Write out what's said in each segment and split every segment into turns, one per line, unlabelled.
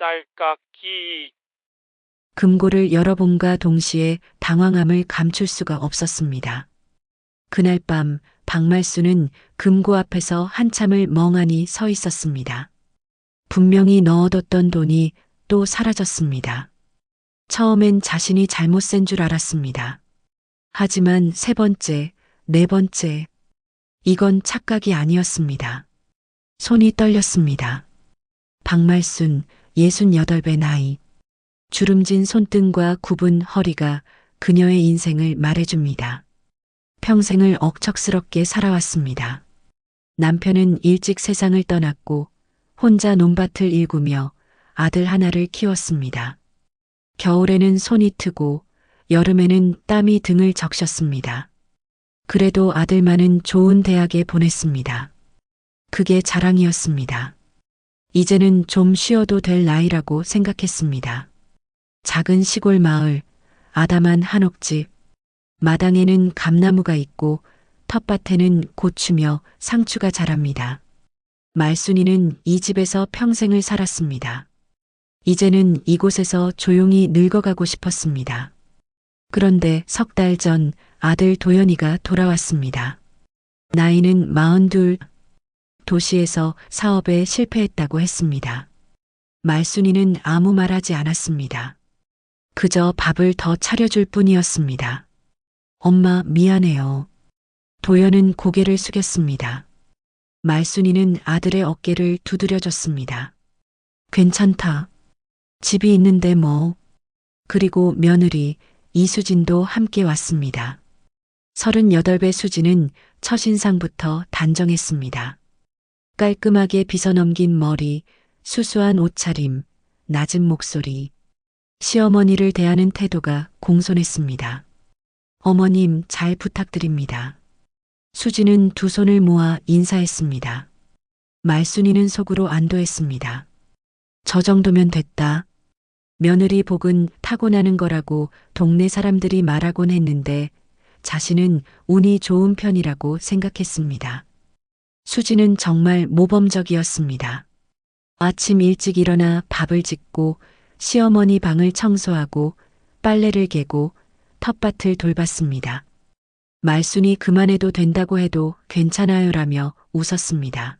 딸깍기.
금고를 열어봄과 동시에 당황함을 감출 수가 없었습니다. 그날 밤 박말수는 금고 앞에서 한참을 멍하니 서 있었습니다. 분명히 넣어뒀던 돈이 또 사라졌습니다. 처음엔 자신이 잘못 센 줄 알았습니다. 하지만 세 번째, 네 번째, 이건 착각이 아니었습니다. 손이 떨렸습니다. 박말순 68배 나이. 주름진 손등과 굽은 허리가 그녀의 인생을 말해줍니다. 평생을 억척스럽게 살아왔습니다. 남편은 일찍 세상을 떠났고 혼자 논밭을 일구며 아들 하나를 키웠습니다. 겨울에는 손이 트고 여름에는 땀이 등을 적셨습니다. 그래도 아들만은 좋은 대학에 보냈습니다. 그게 자랑이었습니다. 이제는 좀 쉬어도 될 나이라고 생각했습니다. 작은 시골 마을, 아담한 한옥집, 마당에는 감나무가 있고 텃밭에는 고추며 상추가 자랍니다. 말순이는 이 집에서 평생을 살았습니다. 이제는 이곳에서 조용히 늙어가고 싶었습니다. 그런데 석 달 전 아들 도연이가 돌아왔습니다. 나이는 42, 도시에서 사업에 실패했다고 했습니다. 말순이는 아무 말하지 않았습니다. 그저 밥을 더 차려줄 뿐이었습니다. 엄마 미안해요. 도연은 고개를 숙였습니다. 말순이는 아들의 어깨를 두드려줬습니다. 괜찮다. 집이 있는데 뭐. 그리고 며느리 이수진도 함께 왔습니다. 38배 수진은 첫인상부터 단정했습니다. 깔끔하게 빗어넘긴 머리, 수수한 옷차림, 낮은 목소리. 시어머니를 대하는 태도가 공손했습니다. 어머님 잘 부탁드립니다. 수진은 두 손을 모아 인사했습니다. 말순이는 속으로 안도했습니다. 저 정도면 됐다. 며느리 복은 타고나는 거라고 동네 사람들이 말하곤 했는데 자신은 운이 좋은 편이라고 생각했습니다. 수진은 정말 모범적이었습니다. 아침 일찍 일어나 밥을 짓고 시어머니 방을 청소하고 빨래를 개고 텃밭을 돌봤습니다. 말순이 그만해도 된다고 해도 괜찮아요라며 웃었습니다.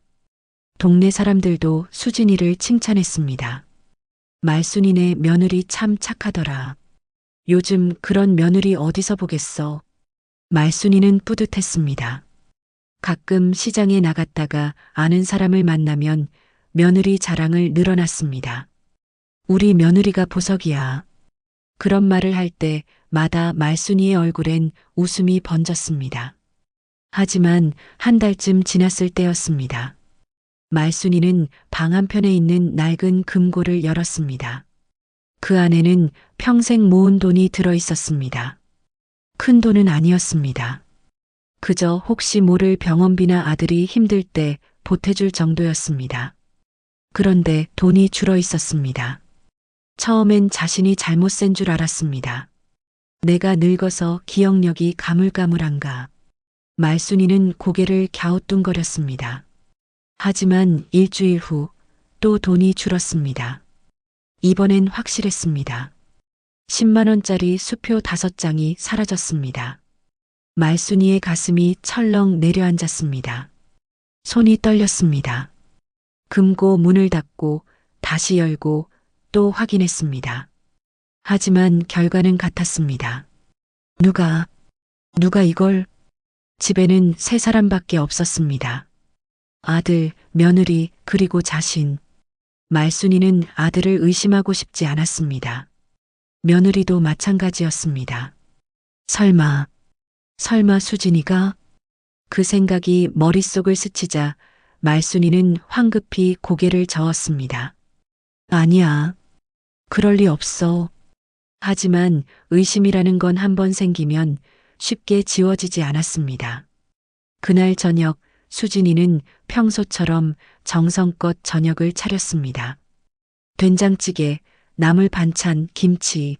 동네 사람들도 수진이를 칭찬했습니다. 말순이네 며느리 참 착하더라. 요즘 그런 며느리 어디서 보겠어. 말순이는 뿌듯했습니다. 가끔 시장에 나갔다가 아는 사람을 만나면 며느리 자랑을 늘어놨습니다. 우리 며느리가 보석이야. 그런 말을 할 때마다 말순이의 얼굴엔 웃음이 번졌습니다. 하지만 한 달쯤 지났을 때였습니다. 말순이는 방 한편에 있는 낡은 금고를 열었습니다. 그 안에는 평생 모은 돈이 들어 있었습니다. 큰 돈은 아니었습니다. 그저 혹시 모를 병원비나 아들이 힘들 때 보태줄 정도였습니다. 그런데 돈이 줄어 있었습니다. 처음엔 자신이 잘못 센 줄 알았습니다. 내가 늙어서 기억력이 가물가물한가. 말순이는 고개를 갸우뚱거렸습니다. 하지만 일주일 후 또 돈이 줄었습니다. 이번엔 확실했습니다. 10만 원짜리 수표 5장이 사라졌습니다. 말순이의 가슴이 철렁 내려앉았습니다. 손이 떨렸습니다. 금고 문을 닫고 다시 열고 또 확인했습니다. 하지만 결과는 같았습니다. 누가 이걸? 집에는 세 사람밖에 없었습니다. 아들, 며느리, 그리고 자신. 말순이는 아들을 의심하고 싶지 않았습니다. 며느리도 마찬가지였습니다. 설마 수진이가? 그 생각이 머릿속을 스치자 말순이는 황급히 고개를 저었습니다. 아니야. 그럴 리 없어. 하지만 의심이라는 건 한 번 생기면 쉽게 지워지지 않았습니다. 그날 저녁 수진이는 평소처럼 정성껏 저녁을 차렸습니다. 된장찌개, 나물 반찬, 김치.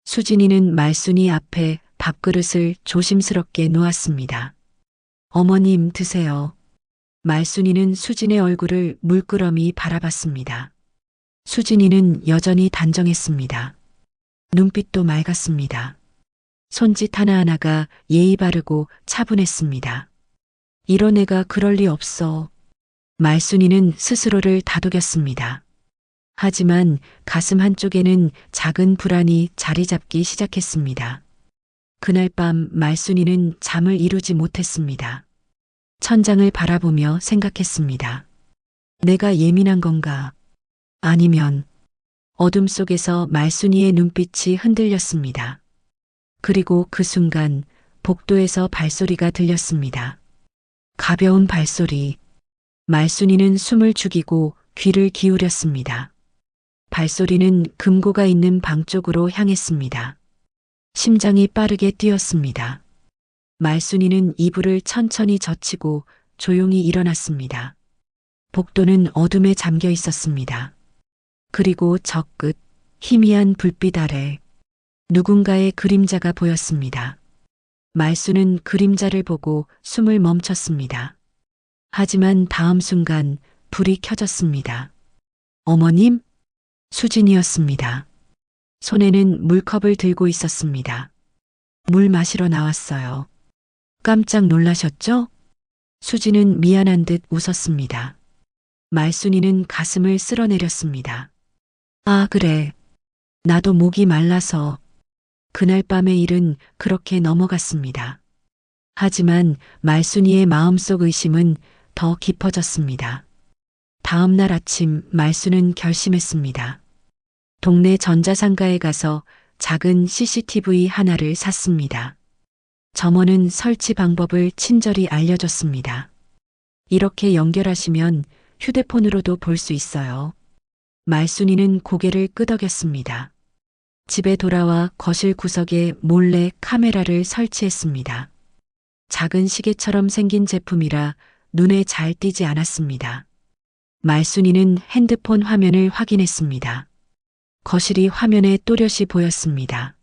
수진이는 말순이 앞에 밥그릇을 조심스럽게 놓았습니다. 어머님 드세요. 말순이는 수진의 얼굴을 물끄러미 바라봤습니다. 수진이는 여전히 단정했습니다. 눈빛도 맑았습니다. 손짓 하나하나가 예의 바르고 차분했습니다. 이런 애가 그럴 리 없어. 말순이는 스스로를 다독였습니다. 하지만 가슴 한쪽에는 작은 불안이 자리 잡기 시작했습니다. 그날 밤 말순이는 잠을 이루지 못했습니다. 천장을 바라보며 생각했습니다. 내가 예민한 건가? 아니면 어둠 속에서 말순이의 눈빛이 흔들렸습니다. 그리고 그 순간 복도에서 발소리가 들렸습니다. 가벼운 발소리. 말순이는 숨을 죽이고 귀를 기울였습니다. 발소리는 금고가 있는 방 쪽으로 향했습니다. 심장이 빠르게 뛰었습니다. 말순이는 이불을 천천히 젖히고 조용히 일어났습니다. 복도는 어둠에 잠겨 있었습니다. 그리고 저 끝, 희미한 불빛 아래 누군가의 그림자가 보였습니다. 말순은 그림자를 보고 숨을 멈췄습니다. 하지만 다음 순간 불이 켜졌습니다. 어머님? 수진이었습니다. 손에는 물컵을 들고 있었습니다. 물 마시러 나왔어요. 깜짝 놀라셨죠? 수진은 미안한 듯 웃었습니다. 말순이는 가슴을 쓸어내렸습니다. 아, 그래. 나도 목이 말라서. 그날 밤의 일은 그렇게 넘어갔습니다. 하지만 말순이의 마음속 의심은 더 깊어졌습니다. 다음 날 아침 말순은 결심했습니다. 동네 전자상가에 가서 작은 CCTV 하나를 샀습니다. 점원은 설치 방법을 친절히 알려줬습니다. 이렇게 연결하시면 휴대폰으로도 볼 수 있어요. 말순이는 고개를 끄덕였습니다. 집에 돌아와 거실 구석에 몰래 카메라를 설치했습니다. 작은 시계처럼 생긴 제품이라 눈에 잘 띄지 않았습니다. 말순이는 핸드폰 화면을 확인했습니다. 거실이 화면에 또렷이 보였습니다.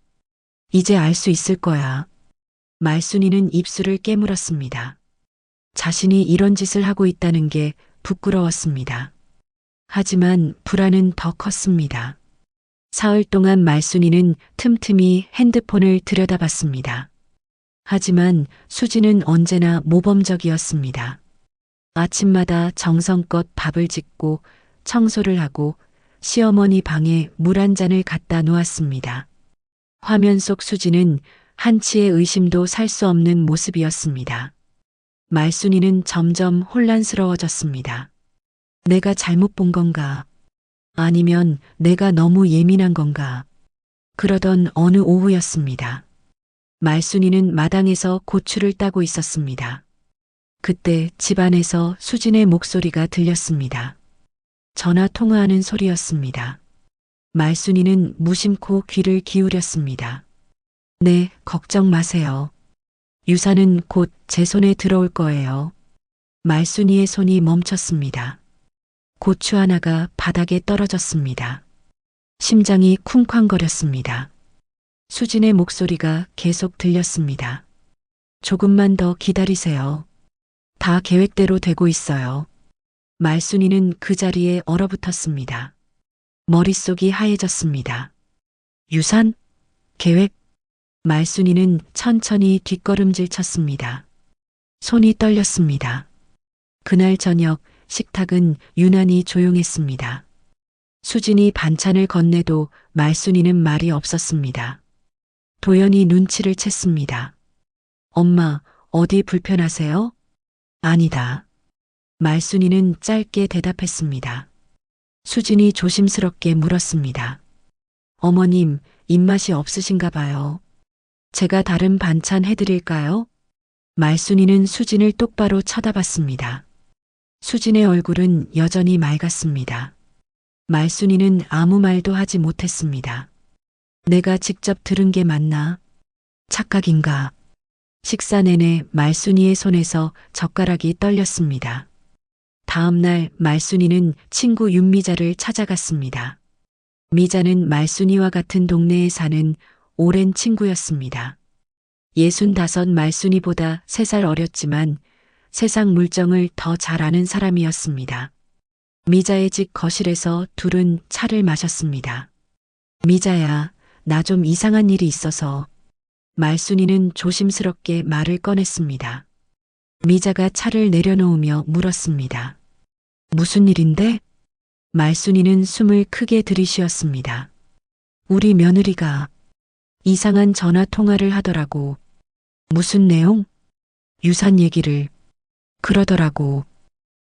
이제 알 수 있을 거야. 말순이는 입술을 깨물었습니다. 자신이 이런 짓을 하고 있다는 게 부끄러웠습니다. 하지만 불안은 더 컸습니다. 사흘 동안 말순이는 틈틈이 핸드폰을 들여다봤습니다. 하지만 수지는 언제나 모범적이었습니다. 아침마다 정성껏 밥을 짓고 청소를 하고 시어머니 방에 물 한 잔을 갖다 놓았습니다. 화면 속 수지는 한치의 의심도 살 수 없는 모습이었습니다. 말순이는 점점 혼란스러워졌습니다. 내가 잘못 본 건가? 아니면 내가 너무 예민한 건가? 그러던 어느 오후였습니다. 말순이는 마당에서 고추를 따고 있었습니다. 그때 집안에서 수진의 목소리가 들렸습니다. 전화 통화하는 소리였습니다. 말순이는 무심코 귀를 기울였습니다. 네, 걱정 마세요. 유산은 곧 제 손에 들어올 거예요. 말순이의 손이 멈췄습니다. 고추 하나가 바닥에 떨어졌습니다. 심장이 쿵쾅거렸습니다. 수진의 목소리가 계속 들렸습니다. 조금만 더 기다리세요. 다 계획대로 되고 있어요. 말순이는 그 자리에 얼어붙었습니다. 머릿속이 하얘졌습니다. 유산? 계획? 말순이는 천천히 뒷걸음질 쳤습니다. 손이 떨렸습니다. 그날 저녁 식탁은 유난히 조용했습니다. 수진이 반찬을 건네도 말순이는 말이 없었습니다. 도연이 눈치를 챘습니다. 엄마, 어디 불편하세요? 아니다. 말순이는 짧게 대답했습니다. 수진이 조심스럽게 물었습니다. 어머님, 입맛이 없으신가 봐요. 제가 다른 반찬 해드릴까요? 말순이는 수진을 똑바로 쳐다봤습니다. 수진의 얼굴은 여전히 맑았습니다. 말순이는 아무 말도 하지 못했습니다. 내가 직접 들은 게 맞나? 착각인가? 식사 내내 말순이의 손에서 젓가락이 떨렸습니다. 다음 날 말순이는 친구 윤미자를 찾아갔습니다. 미자는 말순이와 같은 동네에 사는 오랜 친구였습니다. 65 말순이보다 3살 어렸지만 세상 물정을 더 잘 아는 사람이었습니다. 미자의 집 거실에서 둘은 차를 마셨습니다. 미자야, 나 좀 이상한 일이 있어서. 말순이는 조심스럽게 말을 꺼냈습니다. 미자가 차를 내려놓으며 물었습니다. 무슨 일인데? 말순이는 숨을 크게 들이쉬었습니다. 우리 며느리가 이상한 전화 통화를 하더라고. 무슨 내용? 유산 얘기를. 그러더라고.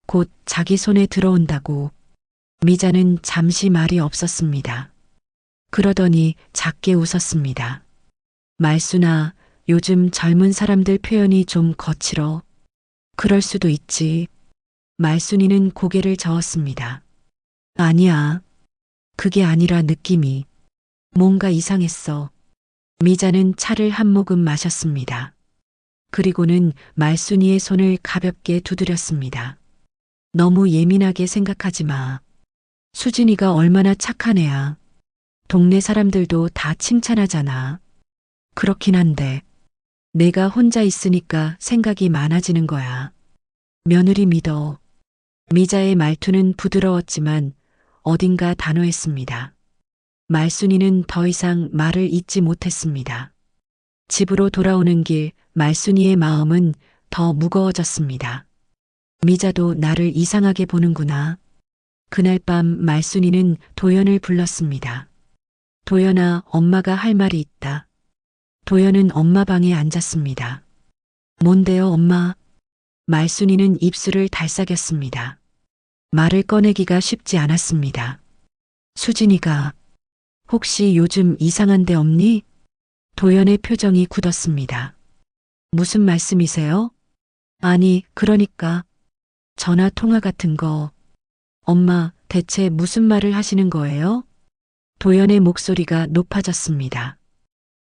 곧 자기 손에 들어온다고. 미자는 잠시 말이 없었습니다. 그러더니 작게 웃었습니다. 말순아, 요즘 젊은 사람들 표현이 좀 거칠어. 그럴 수도 있지. 말순이는 고개를 저었습니다. 아니야. 그게 아니라 느낌이. 뭔가 이상했어. 미자는 차를 한 모금 마셨습니다. 그리고는 말순이의 손을 가볍게 두드렸습니다. 너무 예민하게 생각하지 마. 수진이가 얼마나 착한 애야. 동네 사람들도 다 칭찬하잖아. 그렇긴 한데 내가 혼자 있으니까 생각이 많아지는 거야. 며느리 믿어. 미자의 말투는 부드러웠지만 어딘가 단호했습니다. 말순이는 더 이상 말을 잇지 못했습니다. 집으로 돌아오는 길 말순이의 마음은 더 무거워졌습니다. 미자도 나를 이상하게 보는구나. 그날 밤 말순이는 도연을 불렀습니다. 도연아, 엄마가 할 말이 있다. 도연은 엄마 방에 앉았습니다. 뭔데요, 엄마? 말순이는 입술을 달싹였습니다. 말을 꺼내기가 쉽지 않았습니다. 수진이가 혹시 요즘 이상한 데 없니? 도연의 표정이 굳었습니다. 무슨 말씀이세요? 아니, 그러니까 전화 통화 같은 거. 엄마, 대체 무슨 말을 하시는 거예요? 도연의 목소리가 높아졌습니다.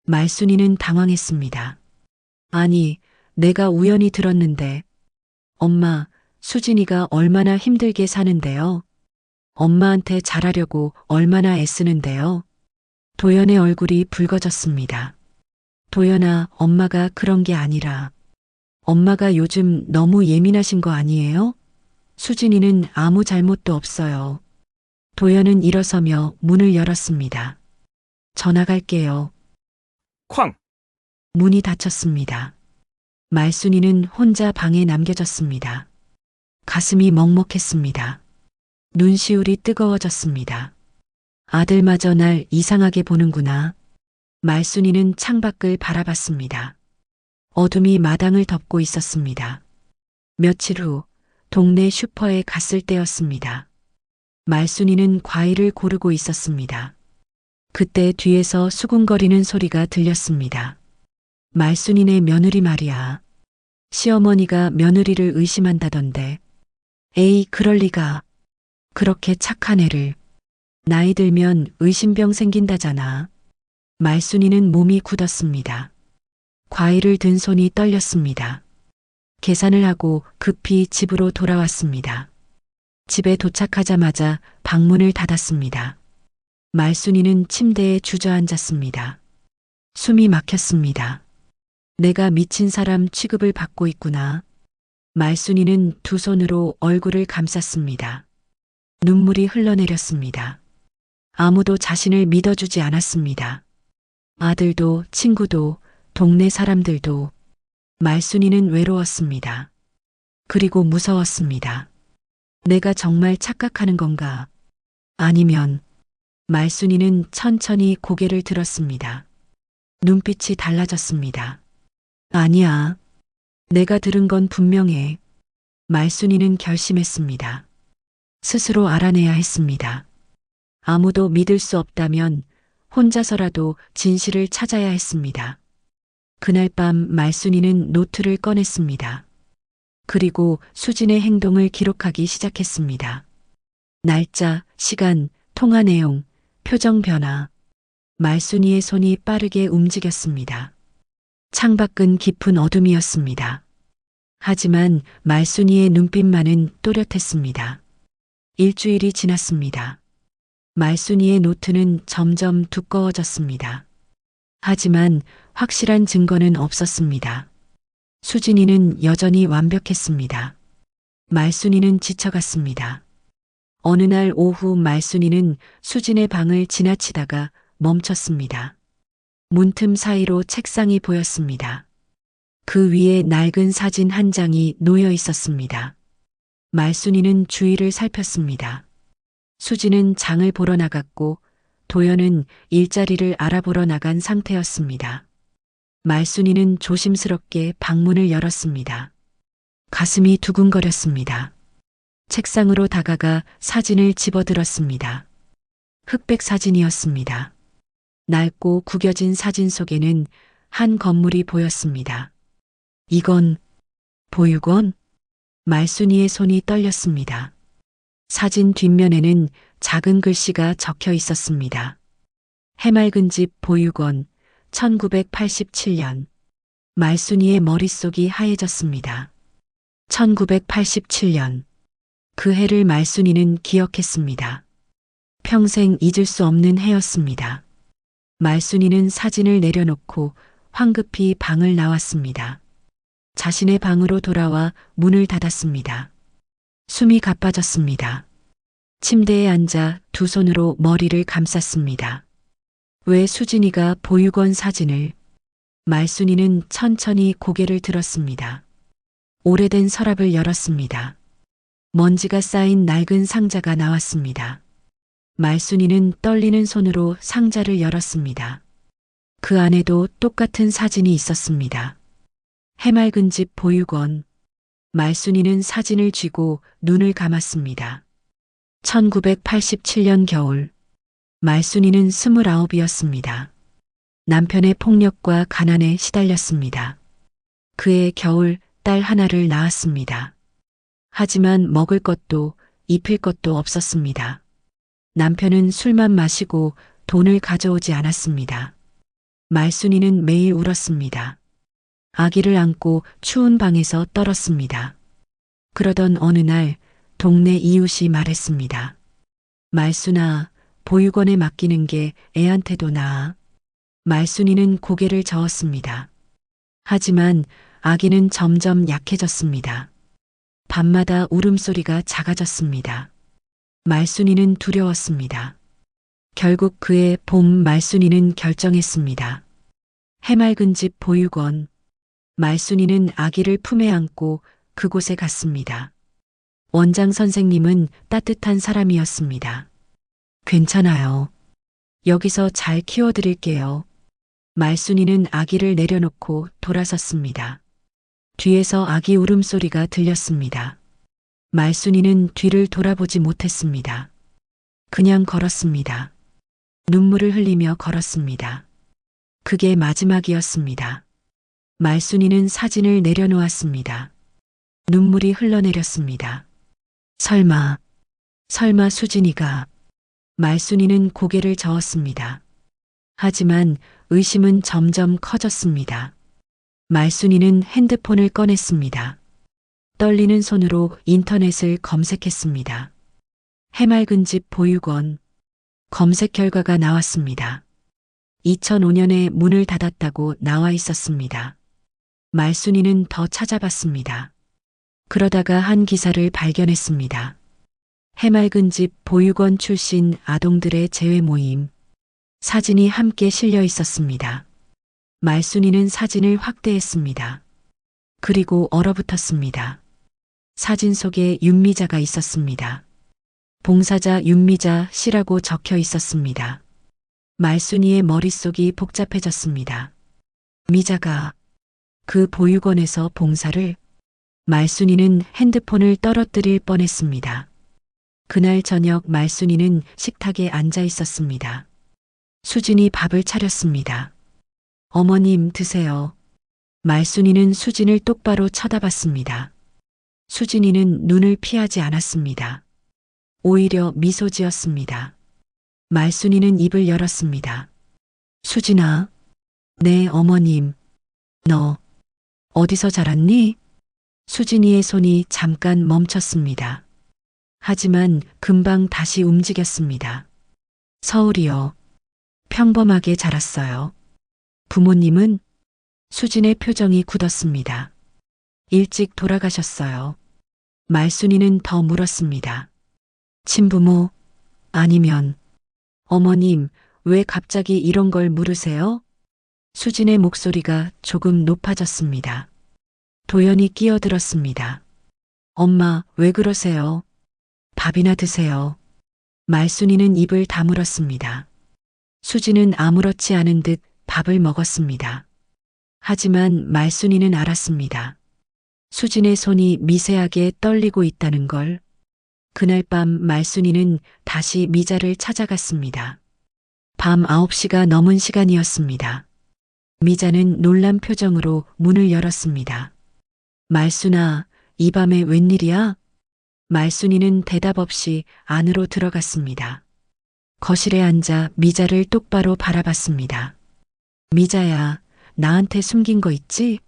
말순이는 당황했습니다. 아니, 내가 우연히 들었는데. 엄마, 수진이가 얼마나 힘들게 사는데요. 엄마한테 잘하려고 얼마나 애쓰는데요. 도연의 얼굴이 붉어졌습니다. 도연아, 엄마가 그런 게 아니라 엄마가 요즘 너무 예민하신 거 아니에요? 수진이는 아무 잘못도 없어요. 도연은 일어서며 문을 열었습니다. 전화 갈게요.
쾅!
문이 닫혔습니다. 말순이는 혼자 방에 남겨졌습니다. 가슴이 먹먹했습니다. 눈시울이 뜨거워졌습니다. 아들마저 날 이상하게 보는구나. 말순이는 창밖을 바라봤습니다. 어둠이 마당을 덮고 있었습니다. 며칠 후 동네 슈퍼에 갔을 때였습니다. 말순이는 과일을 고르고 있었습니다. 그때 뒤에서 수군거리는 소리가 들렸습니다. 말순이네 며느리 말이야. 시어머니가 며느리를 의심한다던데. 에이, 그럴 리가. 그렇게 착한 애를. 나이 들면 의심병 생긴다잖아. 말순이는 몸이 굳었습니다. 과일을 든 손이 떨렸습니다. 계산을 하고 급히 집으로 돌아왔습니다. 집에 도착하자마자 방문을 닫았습니다. 말순이는 침대에 주저앉았습니다. 숨이 막혔습니다. 내가 미친 사람 취급을 받고 있구나. 말순이는 두 손으로 얼굴을 감쌌습니다. 눈물이 흘러내렸습니다. 아무도 자신을 믿어주지 않았습니다. 아들도 친구도 동네 사람들도. 말순이는 외로웠습니다. 그리고 무서웠습니다. 내가 정말 착각하는 건가? 아니면. 말순이는 천천히 고개를 들었습니다. 눈빛이 달라졌습니다. 아니야. 내가 들은 건 분명해. 말순이는 결심했습니다. 스스로 알아내야 했습니다. 아무도 믿을 수 없다면 혼자서라도 진실을 찾아야 했습니다. 그날 밤 말순이는 노트를 꺼냈습니다. 그리고 수진의 행동을 기록하기 시작했습니다. 날짜, 시간, 통화 내용, 표정 변화. 말순이의 손이 빠르게 움직였습니다. 창밖은 깊은 어둠이었습니다. 하지만 말순이의 눈빛만은 또렷했습니다. 일주일이 지났습니다. 말순이의 노트는 점점 두꺼워졌습니다. 하지만 확실한 증거는 없었습니다. 수진이는 여전히 완벽했습니다. 말순이는 지쳐갔습니다. 어느 날 오후 말순이는 수진의 방을 지나치다가 멈췄습니다. 문틈 사이로 책상이 보였습니다. 그 위에 낡은 사진 한 장이 놓여 있었습니다. 말순이는 주위를 살폈습니다. 수진은 장을 보러 나갔고 도연은 일자리를 알아보러 나간 상태였습니다. 말순이는 조심스럽게 방문을 열었습니다. 가슴이 두근거렸습니다. 책상으로 다가가 사진을 집어들었습니다. 흑백 사진이었습니다. 낡고 구겨진 사진 속에는 한 건물이 보였습니다. 이건 보육원? 말순이의 손이 떨렸습니다. 사진 뒷면에는 작은 글씨가 적혀 있었습니다. 해맑은 집 보육원 1987년. 말순이의 머릿속이 하얘졌습니다. 1987년. 그 해를 말순이는 기억했습니다. 평생 잊을 수 없는 해였습니다. 말순이는 사진을 내려놓고 황급히 방을 나왔습니다. 자신의 방으로 돌아와 문을 닫았습니다. 숨이 가빠졌습니다. 침대에 앉아 두 손으로 머리를 감쌌습니다. 왜 수진이가 보육원 사진을? 말순이는 천천히 고개를 들었습니다. 오래된 서랍을 열었습니다. 먼지가 쌓인 낡은 상자가 나왔습니다. 말순이는 떨리는 손으로 상자를 열었습니다. 그 안에도 똑같은 사진이 있었습니다. 해맑은 집 보육원. 말순이는 사진을 쥐고 눈을 감았습니다. 1987년 겨울. 말순이는 29이었습니다. 남편의 폭력과 가난에 시달렸습니다. 그해 겨울 딸 하나를 낳았습니다. 하지만 먹을 것도 입힐 것도 없었습니다. 남편은 술만 마시고 돈을 가져오지 않았습니다. 말순이는 매일 울었습니다. 아기를 안고 추운 방에서 떨었습니다. 그러던 어느 날 동네 이웃이 말했습니다. 말순아, 보육원에 맡기는 게 애한테도 나아. 말순이는 고개를 저었습니다. 하지만 아기는 점점 약해졌습니다. 밤마다 울음소리가 작아졌습니다. 말순이는 두려웠습니다. 결국 그해 봄 말순이는 결정했습니다. 해맑은 집 보육원. 말순이는 아기를 품에 안고 그곳에 갔습니다. 원장 선생님은 따뜻한 사람이었습니다. 괜찮아요. 여기서 잘 키워드릴게요. 말순이는 아기를 내려놓고 돌아섰습니다. 뒤에서 아기 울음소리가 들렸습니다. 말순이는 뒤를 돌아보지 못했습니다. 그냥 걸었습니다. 눈물을 흘리며 걸었습니다. 그게 마지막이었습니다. 말순이는 사진을 내려놓았습니다. 눈물이 흘러내렸습니다. 설마 수진이가. 말순이는 고개를 저었습니다. 하지만 의심은 점점 커졌습니다. 말순이는 핸드폰을 꺼냈습니다. 떨리는 손으로 인터넷을 검색했습니다. 해맑은 집 보육원. 검색 결과가 나왔습니다. 2005년에 문을 닫았다고 나와 있었습니다. 말순이는 더 찾아봤습니다. 그러다가 한 기사를 발견했습니다. 해맑은 집 보육원 출신 아동들의 재회 모임. 사진이 함께 실려 있었습니다. 말순이는 사진을 확대했습니다. 그리고 얼어붙었습니다. 사진 속에 윤미자가 있었습니다. 봉사자 윤미자 씨라고 적혀 있었습니다. 말순이의 머릿속이 복잡해졌습니다. 미자가 그 보육원에서 봉사를? 말순이는 핸드폰을 떨어뜨릴 뻔했습니다. 그날 저녁 말순이는 식탁에 앉아 있었습니다. 수진이 밥을 차렸습니다. 어머님 드세요. 말순이는 수진을 똑바로 쳐다봤습니다. 수진이는 눈을 피하지 않았습니다. 오히려 미소 지었습니다. 말순이는 입을 열었습니다. 수진아. 네, 어머님. 너 어디서 자랐니? 수진이의 손이 잠깐 멈췄습니다. 하지만 금방 다시 움직였습니다. 서울이요. 평범하게 자랐어요. 부모님은? 수진의 표정이 굳었습니다. 일찍 돌아가셨어요. 말순이는 더 물었습니다. 친부모, 아니면 어머님, 왜 갑자기 이런 걸 물으세요? 수진의 목소리가 조금 높아졌습니다. 도연이 끼어들었습니다. 엄마, 왜 그러세요? 밥이나 드세요. 말순이는 입을 다물었습니다. 수진은 아무렇지 않은 듯 밥을 먹었습니다. 하지만 말순이는 알았습니다. 수진의 손이 미세하게 떨리고 있다는 걸. 그날 밤 말순이는 다시 미자를 찾아갔습니다. 밤 9시가 넘은 시간이었습니다. 미자는 놀란 표정으로 문을 열었습니다. 말순아, 이 밤에 웬일이야? 말순이는 대답 없이 안으로 들어갔습니다. 거실에 앉아 미자를 똑바로 바라봤습니다. 미자야, 나한테 숨긴 거 있지?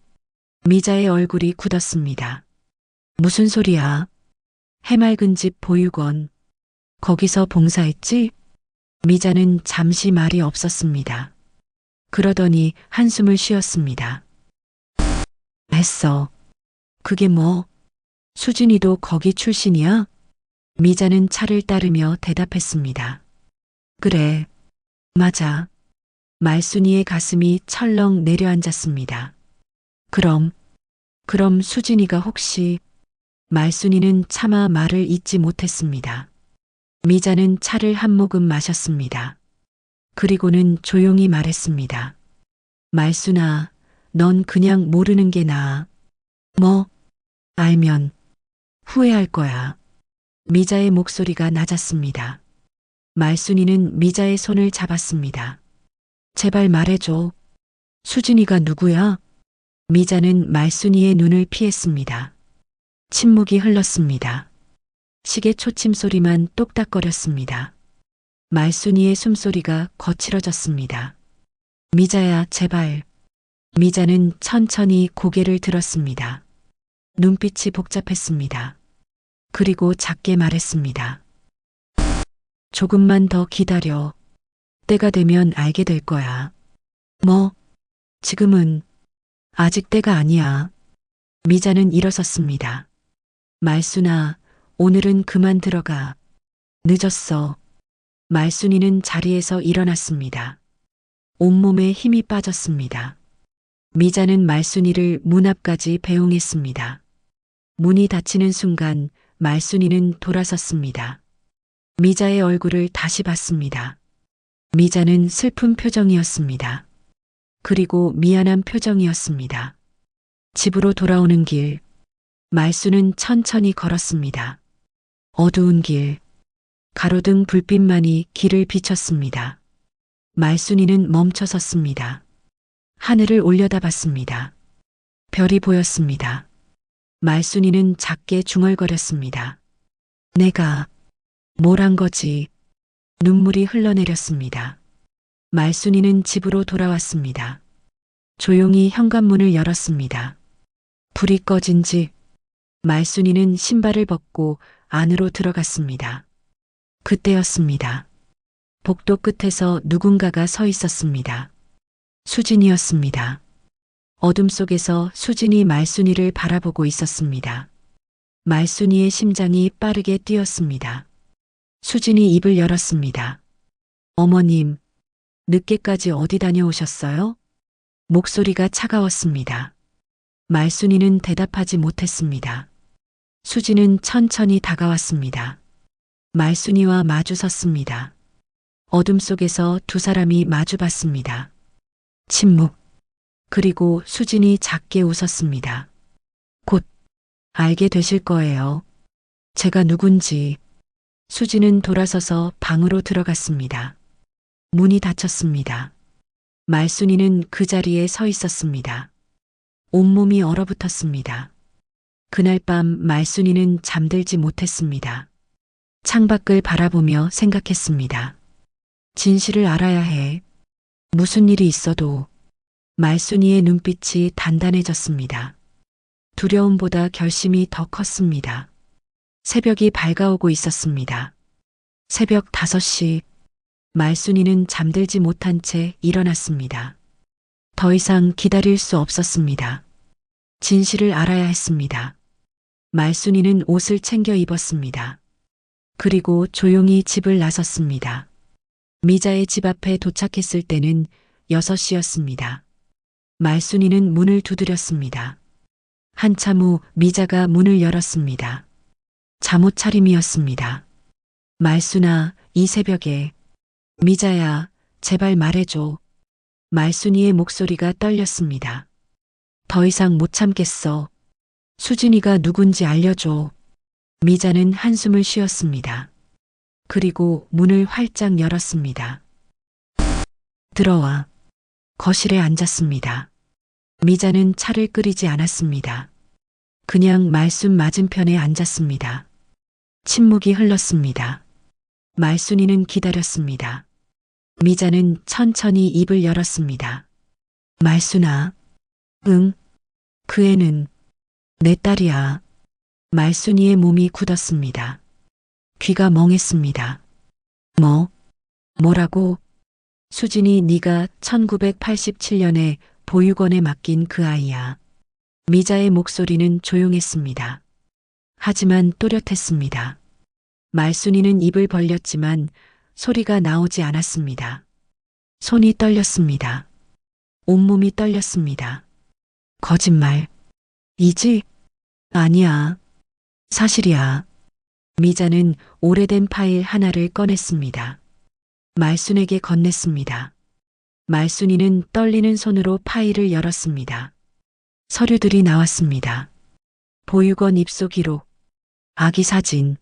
미자의 얼굴이 굳었습니다. 무슨 소리야? 해맑은 집 보육원. 거기서 봉사했지? 미자는 잠시 말이 없었습니다. 그러더니 한숨을 쉬었습니다. 했어. 그게 뭐? 수진이도 거기 출신이야? 미자는 차를 따르며 대답했습니다. 그래. 맞아. 말순이의 가슴이 철렁 내려앉았습니다. 그럼 수진이가 혹시... 말순이는 차마 말을 잇지 못했습니다. 미자는 차를 한 모금 마셨습니다. 그리고는 조용히 말했습니다. 말순아, 넌 그냥 모르는 게 나아. 뭐? 알면 후회할 거야. 미자의 목소리가 낮았습니다. 말순이는 미자의 손을 잡았습니다. 제발 말해줘. 수진이가 누구야? 미자는 말순이의 눈을 피했습니다. 침묵이 흘렀습니다. 시계 초침 소리만 똑딱거렸습니다. 말순이의 숨소리가 거칠어졌습니다. 미자야, 제발. 미자는 천천히 고개를 들었습니다. 눈빛이 복잡했습니다. 그리고 작게 말했습니다. 조금만 더 기다려. 때가 되면 알게 될 거야. 뭐? 지금은 아직 때가 아니야. 미자는 일어섰습니다. 말순아, 오늘은 그만 들어가. 늦었어. 말순이는 자리에서 일어났습니다. 온몸에 힘이 빠졌습니다. 미자는 말순이를 문 앞까지 배웅했습니다. 문이 닫히는 순간 말순이는 돌아섰습니다. 미자의 얼굴을 다시 봤습니다. 미자는 슬픈 표정이었습니다. 그리고 미안한 표정이었습니다. 집으로 돌아오는 길, 말순은 천천히 걸었습니다. 어두운 길, 가로등 불빛만이 길을 비췄습니다. 말순이는 멈춰 섰습니다. 하늘을 올려다봤습니다. 별이 보였습니다. 말순이는 작게 중얼거렸습니다. 내가 뭘 한 거지? 눈물이 흘러내렸습니다. 말순이는 집으로 돌아왔습니다. 조용히 현관문을 열었습니다. 불이 꺼진 집. 말순이는 신발을 벗고 안으로 들어갔습니다. 그때였습니다. 복도 끝에서 누군가가 서 있었습니다. 수진이었습니다. 어둠 속에서 수진이 말순이를 바라보고 있었습니다. 말순이의 심장이 빠르게 뛰었습니다. 수진이 입을 열었습니다. 어머님, 늦게까지 어디 다녀오셨어요? 목소리가 차가웠습니다. 말순이는 대답하지 못했습니다. 수진은 천천히 다가왔습니다. 말순이와 마주 섰습니다. 어둠 속에서 두 사람이 마주 봤습니다. 침묵. 그리고 수진이 작게 웃었습니다. 곧 알게 되실 거예요. 제가 누군지. 수진은 돌아서서 방으로 들어갔습니다. 문이 닫혔습니다. 말순이는 그 자리에 서 있었습니다. 온몸이 얼어붙었습니다. 그날 밤 말순이는 잠들지 못했습니다. 창밖을 바라보며 생각했습니다. 진실을 알아야 해. 무슨 일이 있어도. 말순이의 눈빛이 단단해졌습니다. 두려움보다 결심이 더 컸습니다. 새벽이 밝아오고 있었습니다. 새벽 5시. 말순이는 잠들지 못한 채 일어났습니다. 더 이상 기다릴 수 없었습니다. 진실을 알아야 했습니다. 말순이는 옷을 챙겨 입었습니다. 그리고 조용히 집을 나섰습니다. 미자의 집 앞에 도착했을 때는 6시였습니다. 말순이는 문을 두드렸습니다. 한참 후 미자가 문을 열었습니다. 잠옷 차림이었습니다. 말순아, 이 새벽에. 미자야, 제발 말해줘. 말순이의 목소리가 떨렸습니다. 더 이상 못 참겠어. 수진이가 누군지 알려줘. 미자는 한숨을 쉬었습니다. 그리고 문을 활짝 열었습니다. 들어와. 거실에 앉았습니다. 미자는 차를 끓이지 않았습니다. 그냥 말순 맞은편에 앉았습니다. 침묵이 흘렀습니다. 말순이는 기다렸습니다. 미자는 천천히 입을 열었습니다. 말순아. 응. 그 애는 내 딸이야. 말순이의 몸이 굳었습니다. 귀가 멍했습니다. 뭐라고? 수진이 네가 1987년에 보육원에 맡긴 그 아이야. 미자의 목소리는 조용했습니다. 하지만 또렷했습니다. 말순이는 입을 벌렸지만 소리가 나오지 않았습니다. 손이 떨렸습니다. 온몸이 떨렸습니다. 거짓말. 이지? 아니야. 사실이야. 미자는 오래된 파일 하나를 꺼냈습니다. 말순에게 건넸습니다. 말순이는 떨리는 손으로 파일을 열었습니다. 서류들이 나왔습니다. 보육원 입소 기록, 아기 사진,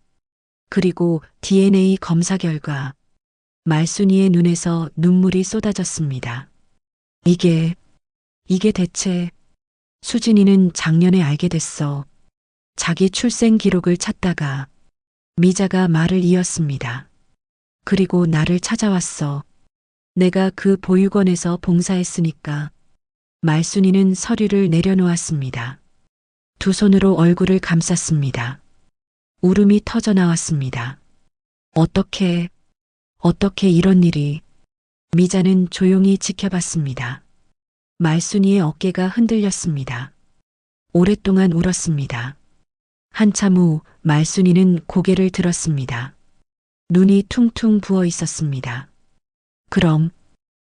그리고 DNA 검사 결과. 말순이의 눈에서 눈물이 쏟아졌습니다. 이게 대체. 수진이는 작년에 알게 됐어. 자기 출생 기록을 찾다가. 미자가 말을 이었습니다. 그리고 나를 찾아왔어. 내가 그 보육원에서 봉사했으니까. 말순이는 서류를 내려놓았습니다. 두 손으로 얼굴을 감쌌습니다. 울음이 터져 나왔습니다. 어떻게 이런 일이. 미자는 조용히 지켜봤습니다. 말순이의 어깨가 흔들렸습니다. 오랫동안 울었습니다. 한참 후 말순이는 고개를 들었습니다. 눈이 퉁퉁 부어 있었습니다.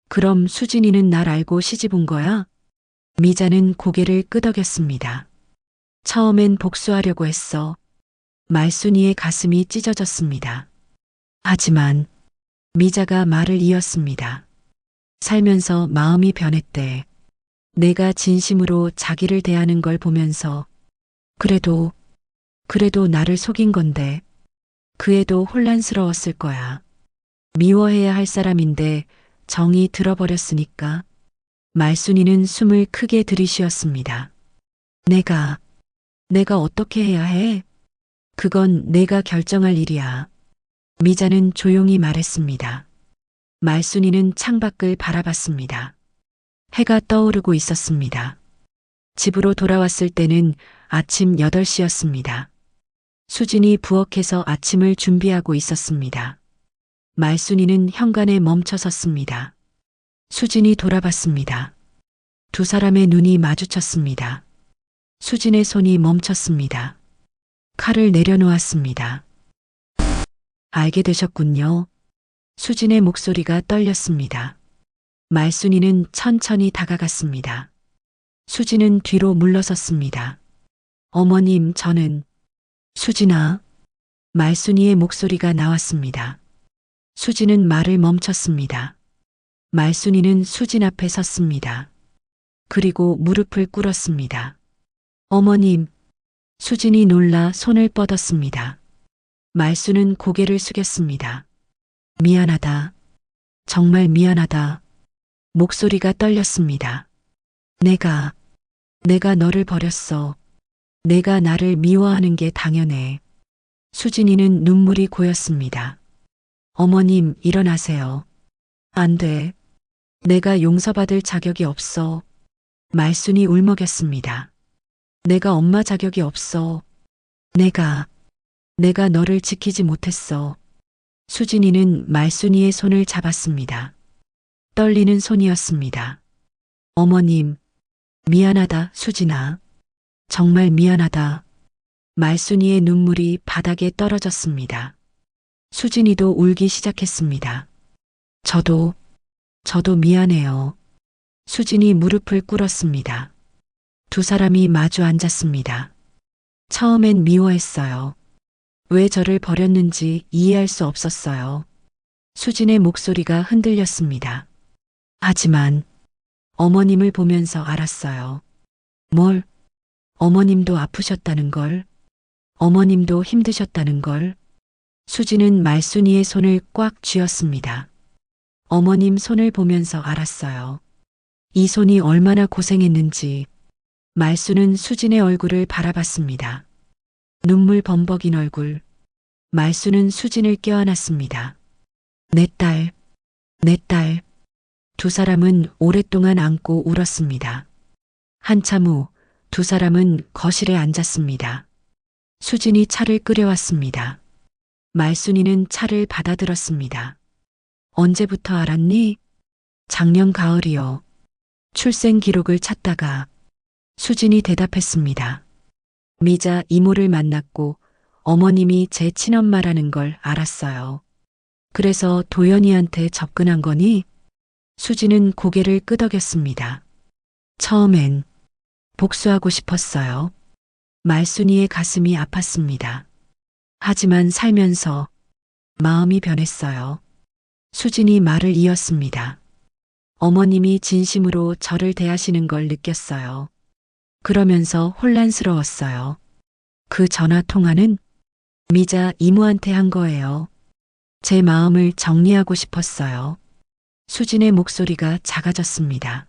그럼 수진이는 날 알고 시집 온 거야? 미자는 고개를 끄덕였습니다. 처음엔 복수하려고 했어. 말순이의 가슴이 찢어졌습니다. 하지만 미자가 말을 이었습니다. 살면서 마음이 변했대. 내가 진심으로 자기를 대하는 걸 보면서. 그래도 나를 속인 건데. 그 애도 혼란스러웠을 거야. 미워해야 할 사람인데 정이 들어버렸으니까. 말순이는 숨을 크게 들이쉬었습니다. 내가 어떻게 해야 해? 그건 내가 결정할 일이야. 미자는 조용히 말했습니다. 말순이는 창밖을 바라봤습니다. 해가 떠오르고 있었습니다. 집으로 돌아왔을 때는 아침 8시였습니다. 수진이 부엌에서 아침을 준비하고 있었습니다. 말순이는 현관에 멈춰 섰습니다. 수진이 돌아봤습니다. 두 사람의 눈이 마주쳤습니다. 수진의 손이 멈췄습니다. 칼을 내려놓았습니다. 알게 되셨군요. 수진의 목소리가 떨렸습니다. 말순이는 천천히 다가갔습니다. 수진은 뒤로 물러섰습니다. 어머님, 저는. 수진아. 말순이의 목소리가 나왔습니다. 수진은 말을 멈췄습니다. 말순이는 수진 앞에 섰습니다. 그리고 무릎을 꿇었습니다. 어머님. 수진이 놀라 손을 뻗었습니다. 말순은 고개를 숙였습니다. 미안하다. 정말 미안하다. 목소리가 떨렸습니다. 내가 너를 버렸어. 내가 나를 미워하는 게 당연해. 수진이는 눈물이 고였습니다. 어머님, 일어나세요. 안 돼. 내가 용서받을 자격이 없어. 말순이 울먹였습니다. 내가 엄마 자격이 없어. 내가 너를 지키지 못했어. 수진이는 말순이의 손을 잡았습니다. 떨리는 손이었습니다. 어머님, 미안하다, 수진아. 정말 미안하다. 말순이의 눈물이 바닥에 떨어졌습니다. 수진이도 울기 시작했습니다. 저도 미안해요. 수진이 무릎을 꿇었습니다. 두 사람이 마주 앉았습니다. 처음엔 미워했어요. 왜 저를 버렸는지 이해할 수 없었어요. 수진의 목소리가 흔들렸습니다. 하지만 어머님을 보면서 알았어요. 뭘? 어머님도 아프셨다는 걸? 어머님도 힘드셨다는 걸? 수진은 말순이의 손을 꽉 쥐었습니다. 어머님 손을 보면서 알았어요. 이 손이 얼마나 고생했는지. 말순은 수진의 얼굴을 바라봤습니다. 눈물 범벅인 얼굴. 말순은 수진을 껴안았습니다. 내 딸, 내 딸. 두 사람은 오랫동안 안고 울었습니다. 한참 후 두 사람은 거실에 앉았습니다. 수진이 차를 끓여왔습니다. 말순이는 차를 받아들었습니다. 언제부터 알았니? 작년 가을이요. 출생 기록을 찾다가. 수진이 대답했습니다. 미자 이모를 만났고 어머님이 제 친엄마라는 걸 알았어요. 그래서 도연이한테 접근한 거니? 수진은 고개를 끄덕였습니다. 처음엔 복수하고 싶었어요. 말순이의 가슴이 아팠습니다. 하지만 살면서 마음이 변했어요. 수진이 말을 이었습니다. 어머님이 진심으로 저를 대하시는 걸 느꼈어요. 그러면서 혼란스러웠어요. 그 전화 통화는 미자 이모한테 한 거예요. 제 마음을 정리하고 싶었어요. 수진의 목소리가 작아졌습니다.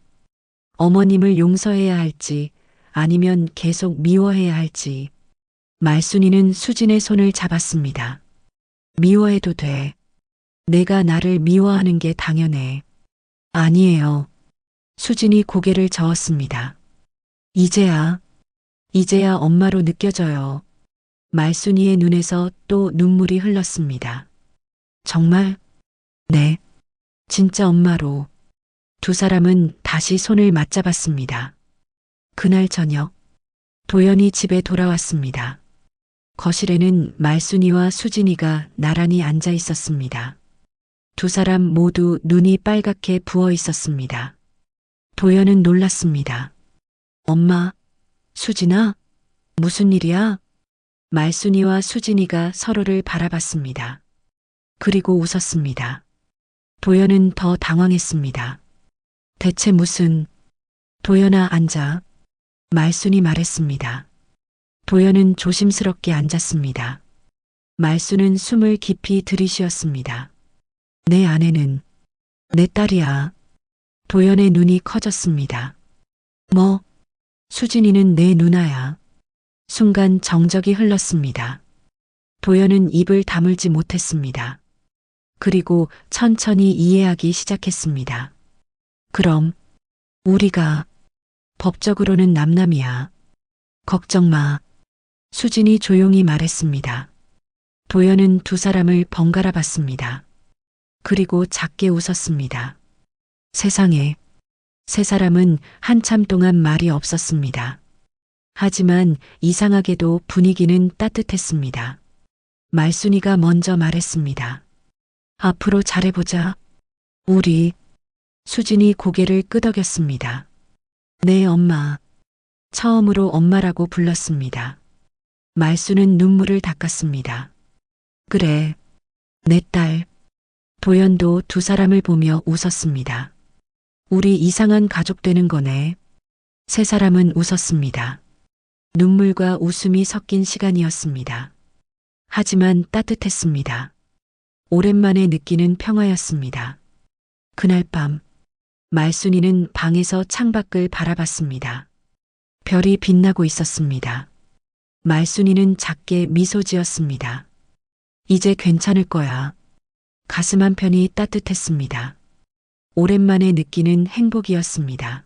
어머님을 용서해야 할지 아니면 계속 미워해야 할지. 말순이는 수진의 손을 잡았습니다. 미워해도 돼. 내가 나를 미워하는 게 당연해. 아니에요. 수진이 고개를 저었습니다. 이제야 엄마로 느껴져요. 말순이의 눈에서 또 눈물이 흘렀습니다. 정말? 네. 진짜 엄마로. 두 사람은 다시 손을 맞잡았습니다. 그날 저녁, 도연이 집에 돌아왔습니다. 거실에는 말순이와 수진이가 나란히 앉아 있었습니다. 두 사람 모두 눈이 빨갛게 부어 있었습니다. 도연은 놀랐습니다. 엄마, 수진아, 무슨 일이야? 말순이와 수진이가 서로를 바라봤습니다. 그리고 웃었습니다. 도연은 더 당황했습니다. 대체 무슨... 도연아 앉아. 말순이 말했습니다. 도연은 조심스럽게 앉았습니다. 말순은 숨을 깊이 들이쉬었습니다. 내 아내는 내 딸이야. 도연의 눈이 커졌습니다. 뭐? 수진이는 내 누나야. 순간 정적이 흘렀습니다. 도연은 입을 다물지 못했습니다. 그리고 천천히 이해하기 시작했습니다. 그럼 우리가 법적으로는 남남이야. 걱정 마. 수진이 조용히 말했습니다. 도연은 두 사람을 번갈아 봤습니다. 그리고 작게 웃었습니다. 세상에. 세 사람은 한참 동안 말이 없었습니다. 하지만 이상하게도 분위기는 따뜻했습니다. 말순이가 먼저 말했습니다. 앞으로 잘해보자. 우리. 수진이 고개를 끄덕였습니다. 네, 엄마. 처음으로 엄마라고 불렀습니다. 말순은 눈물을 닦았습니다. 그래, 내 딸. 도연도 두 사람을 보며 웃었습니다. 우리 이상한 가족 되는 거네. 세 사람은 웃었습니다. 눈물과 웃음이 섞인 시간이었습니다. 하지만 따뜻했습니다. 오랜만에 느끼는 평화였습니다. 그날 밤, 말순이는 방에서 창밖을 바라봤습니다. 별이 빛나고 있었습니다. 말순이는 작게 미소 지었습니다. 이제 괜찮을 거야. 가슴 한편이 따뜻했습니다. 오랜만에 느끼는 행복이었습니다.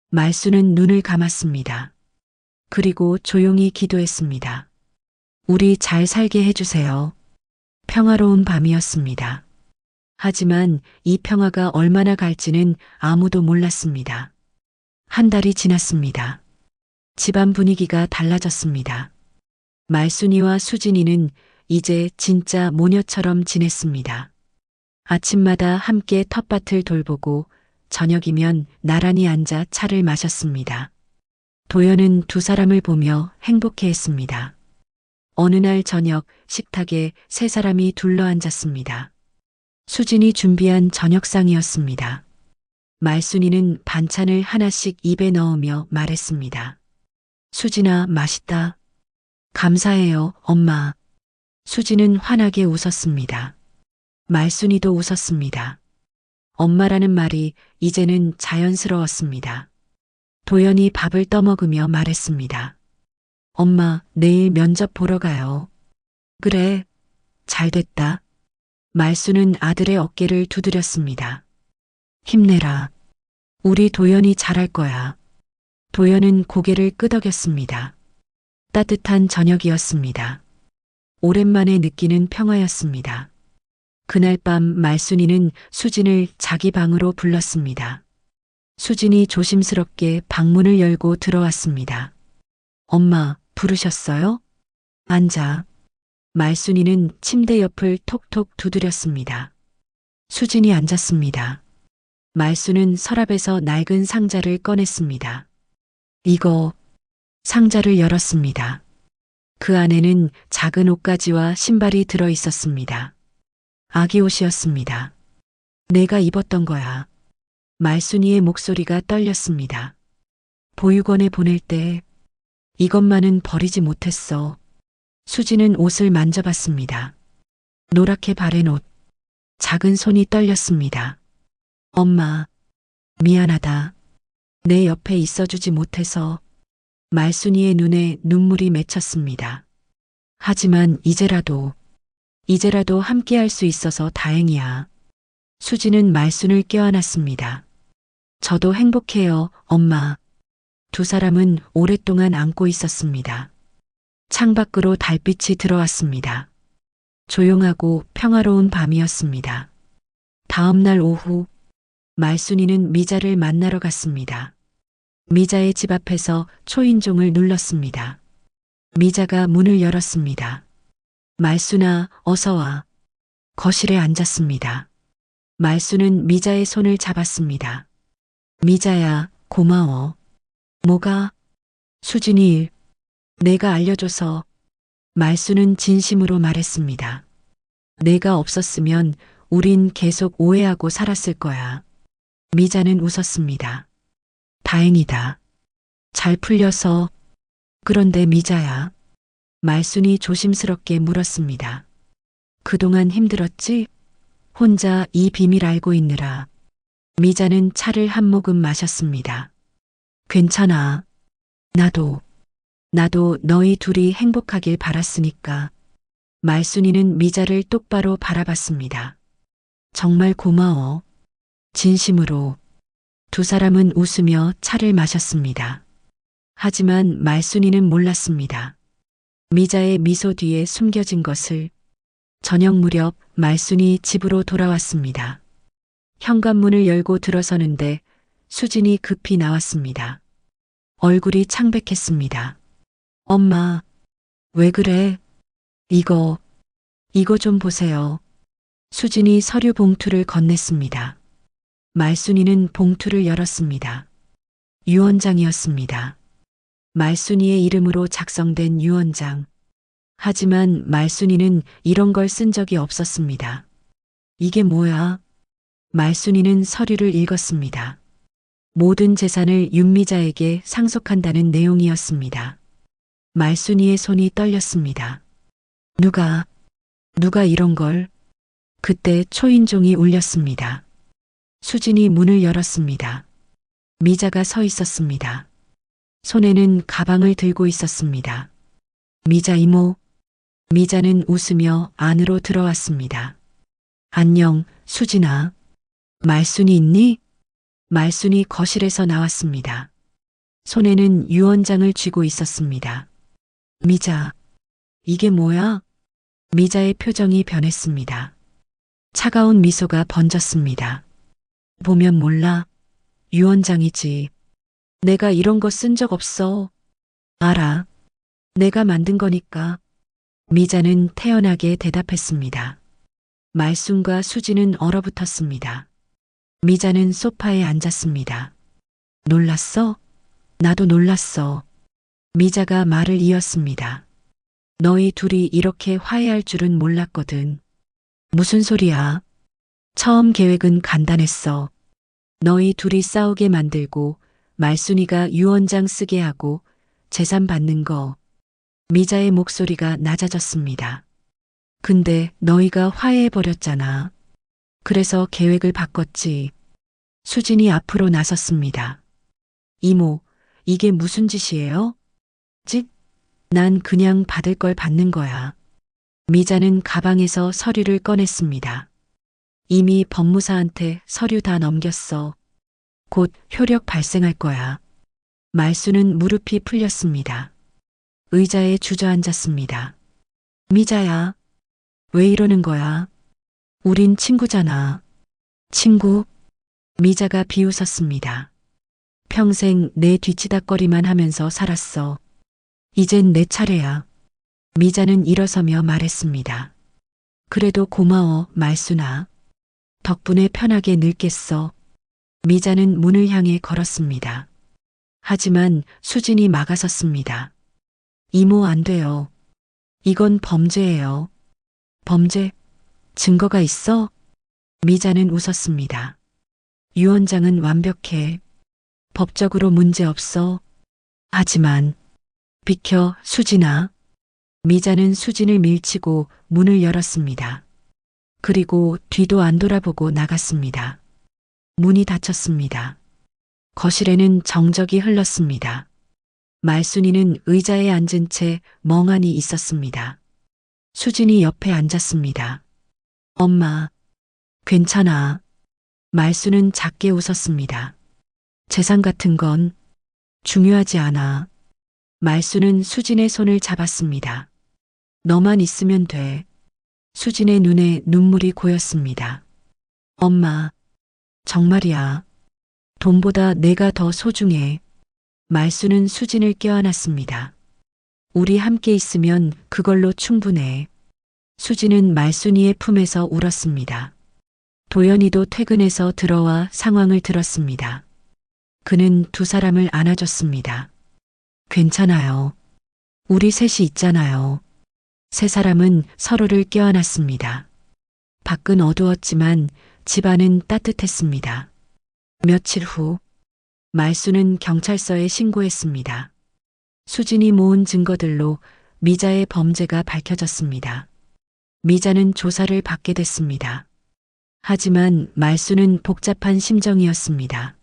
말순은 눈을 감았습니다. 그리고 조용히 기도했습니다. 우리 잘 살게 해주세요. 평화로운 밤이었습니다. 하지만 이 평화가 얼마나 갈지는 아무도 몰랐습니다. 한 달이 지났습니다. 집안 분위기가 달라졌습니다. 말순이와 수진이는 이제 진짜 모녀처럼 지냈습니다. 아침마다 함께 텃밭을 돌보고 저녁이면 나란히 앉아 차를 마셨습니다. 도연은 두 사람을 보며 행복해했습니다. 어느 날 저녁 식탁에 세 사람이 둘러앉았습니다. 수진이 준비한 저녁상이었습니다. 말순이는 반찬을 하나씩 입에 넣으며 말했습니다. 수진아, 맛있다. 감사해요, 엄마. 수진은 환하게 웃었습니다. 말순이도 웃었습니다. 엄마라는 말이 이제는 자연스러웠습니다. 도연이 밥을 떠먹으며 말했습니다. 엄마, 내일 면접 보러 가요. 그래, 잘 됐다. 말순은 아들의 어깨를 두드렸습니다. 힘내라. 우리 도연이 잘할 거야. 도연은 고개를 끄덕였습니다. 따뜻한 저녁이었습니다. 오랜만에 느끼는 평화였습니다. 그날 밤 말순이는 수진을 자기 방으로 불렀습니다. 수진이 조심스럽게 방문을 열고 들어왔습니다. 엄마, 부르셨어요? 앉아. 말순이는 침대 옆을 톡톡 두드렸습니다. 수진이 앉았습니다. 말순은 서랍에서 낡은 상자를 꺼냈습니다. 이거, 상자를 열었습니다. 그 안에는 작은 옷가지와 신발이 들어 있었습니다. 아기 옷이었습니다. 내가 입었던 거야. 말순이의 목소리가 떨렸습니다. 보육원에 보낼 때 이것만은 버리지 못했어. 수지는 옷을 만져봤습니다. 노랗게 바랜 옷. 작은 손이 떨렸습니다. 엄마, 미안하다. 내 옆에 있어주지 못해서. 말순이의 눈에 눈물이 맺혔습니다. 하지만 이제라도 함께할 수 있어서 다행이야. 수지는 말순을 껴안았습니다. 저도 행복해요, 엄마. 두 사람은 오랫동안 안고 있었습니다. 창밖으로 달빛이 들어왔습니다. 조용하고 평화로운 밤이었습니다. 다음 날 오후, 말순이는 미자를 만나러 갔습니다. 미자의 집 앞에서 초인종을 눌렀습니다. 미자가 문을 열었습니다. 말순아, 어서 와. 거실에 앉았습니다. 말순은 미자의 손을 잡았습니다. 미자야, 고마워. 뭐가? 수진이 내가 알려줘서. 말순은 진심으로 말했습니다. 내가 없었으면 우린 계속 오해하고 살았을 거야. 미자는 웃었습니다. 다행이다. 잘 풀려서. 그런데 미자야. 말순이 조심스럽게 물었습니다. 그동안 힘들었지? 혼자 이 비밀 알고 있느라. 미자는 차를 한 모금 마셨습니다. 괜찮아. 나도 너희 둘이 행복하길 바랐으니까. 말순이는 미자를 똑바로 바라봤습니다. 정말 고마워. 진심으로. 두 사람은 웃으며 차를 마셨습니다. 하지만 말순이는 몰랐습니다. 미자의 미소 뒤에 숨겨진 것을. 저녁 무렵 말순이 집으로 돌아왔습니다. 현관문을 열고 들어서는데 수진이 급히 나왔습니다. 얼굴이 창백했습니다. 엄마, 왜 그래? 이거 좀 보세요. 수진이 서류 봉투를 건넸습니다. 말순이는 봉투를 열었습니다. 유언장이었습니다. 말순이의 이름으로 작성된 유언장. 하지만 말순이는 이런 걸 쓴 적이 없었습니다. 이게 뭐야? 말순이는 서류를 읽었습니다. 모든 재산을 윤미자에게 상속한다는 내용이었습니다. 말순이의 손이 떨렸습니다. 누가 이런 걸? 그때 초인종이 울렸습니다. 수진이 문을 열었습니다. 미자가 서 있었습니다. 손에는 가방을 들고 있었습니다. 미자 이모. 미자는 웃으며 안으로 들어왔습니다. 안녕, 수진아. 말순이 있니? 말순이 거실에서 나왔습니다. 손에는 유언장을 쥐고 있었습니다. 미자, 이게 뭐야? 미자의 표정이 변했습니다. 차가운 미소가 번졌습니다. 보면 몰라. 유언장이지. 내가 이런 거 쓴 적 없어. 알아. 내가 만든 거니까. 미자는 태연하게 대답했습니다. 말순과 수지는 얼어붙었습니다. 미자는 소파에 앉았습니다. 놀랐어? 나도 놀랐어. 미자가 말을 이었습니다. 너희 둘이 이렇게 화해할 줄은 몰랐거든. 무슨 소리야? 처음 계획은 간단했어. 너희 둘이 싸우게 만들고 말순이가 유언장 쓰게 하고 재산 받는 거. 미자의 목소리가 낮아졌습니다. 근데 너희가 화해해버렸잖아. 그래서 계획을 바꿨지. 수진이 앞으로 나섰습니다. 이모, 이게 무슨 짓이에요? 즉, 난 그냥 받을 걸 받는 거야. 미자는 가방에서 서류를 꺼냈습니다. 이미 법무사한테 서류 다 넘겼어. 곧 효력 발생할 거야. 말수는 무릎이 풀렸습니다. 의자에 주저앉았습니다. 미자야, 왜 이러는 거야? 우린 친구잖아. 친구? 미자가 비웃었습니다. 평생 내 뒤치다꺼리만 하면서 살았어. 이젠 내 차례야. 미자는 일어서며 말했습니다. 그래도 고마워, 말순아. 덕분에 편하게 늙겠어. 미자는 문을 향해 걸었습니다. 하지만 수진이 막아섰습니다. 이모 안 돼요. 이건 범죄예요. 범죄? 증거가 있어? 미자는 웃었습니다. 유언장은 완벽해. 법적으로 문제 없어. 하지만 비켜, 수진아. 미자는 수진을 밀치고 문을 열었습니다. 그리고 뒤도 안 돌아보고 나갔습니다. 문이 닫혔습니다. 거실에는 정적이 흘렀습니다. 말순이는 의자에 앉은 채 멍하니 있었습니다. 수진이 옆에 앉았습니다. 엄마, 괜찮아. 말순은 작게 웃었습니다. 재산 같은 건 중요하지 않아. 말순은 수진의 손을 잡았습니다. 너만 있으면 돼. 수진의 눈에 눈물이 고였습니다. 엄마, 정말이야. 돈보다 내가 더 소중해. 말순은 수진을 껴안았습니다. 우리 함께 있으면 그걸로 충분해. 수진은 말순이의 품에서 울었습니다. 도연이도 퇴근해서 들어와 상황을 들었습니다. 그는 두 사람을 안아줬습니다. 괜찮아요. 우리 셋이 있잖아요. 세 사람은 서로를 껴안았습니다. 밖은 어두웠지만 집안은 따뜻했습니다. 며칠 후 말수는 경찰서에 신고했습니다. 수진이 모은 증거들로 미자의 범죄가 밝혀졌습니다. 미자는 조사를 받게 됐습니다. 하지만 말수는 복잡한 심정이었습니다.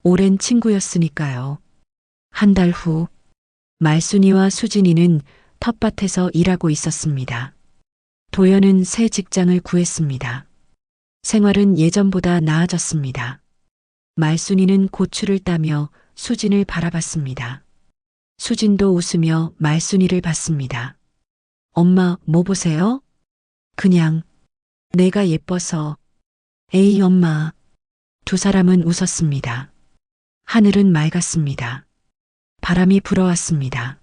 오랜 친구였으니까요. 한 달 후 말순이와 수진이는 텃밭에서 일하고 있었습니다. 도연은 새 직장을 구했습니다. 생활은 예전보다 나아졌습니다. 말순이는 고추를 따며 수진을 바라봤습니다. 수진도 웃으며 말순이를 봤습니다. 엄마, 뭐 보세요? 그냥 내가 예뻐서. 에이, 엄마. 두 사람은 웃었습니다. 하늘은 맑았습니다. 바람이 불어왔습니다.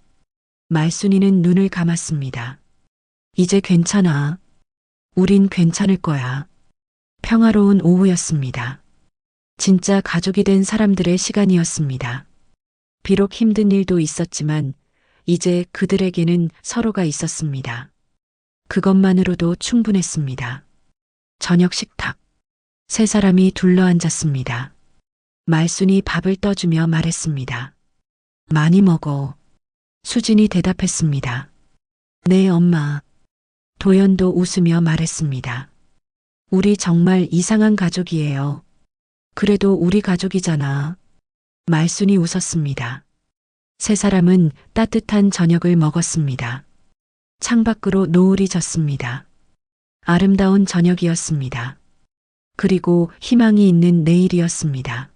말순이는 눈을 감았습니다. 이제 괜찮아. 우린 괜찮을 거야. 평화로운 오후였습니다. 진짜 가족이 된 사람들의 시간이었습니다. 비록 힘든 일도 있었지만 이제 그들에게는 서로가 있었습니다. 그것만으로도 충분했습니다. 저녁 식탁. 세 사람이 둘러앉았습니다. 말순이 밥을 떠주며 말했습니다. 많이 먹어. 수진이 대답했습니다. 네, 엄마. 도연도 웃으며 말했습니다. 우리 정말 이상한 가족이에요. 그래도 우리 가족이잖아. 말순이 웃었습니다. 세 사람은 따뜻한 저녁을 먹었습니다. 창밖으로 노을이 졌습니다. 아름다운 저녁이었습니다. 그리고 희망이 있는 내일이었습니다.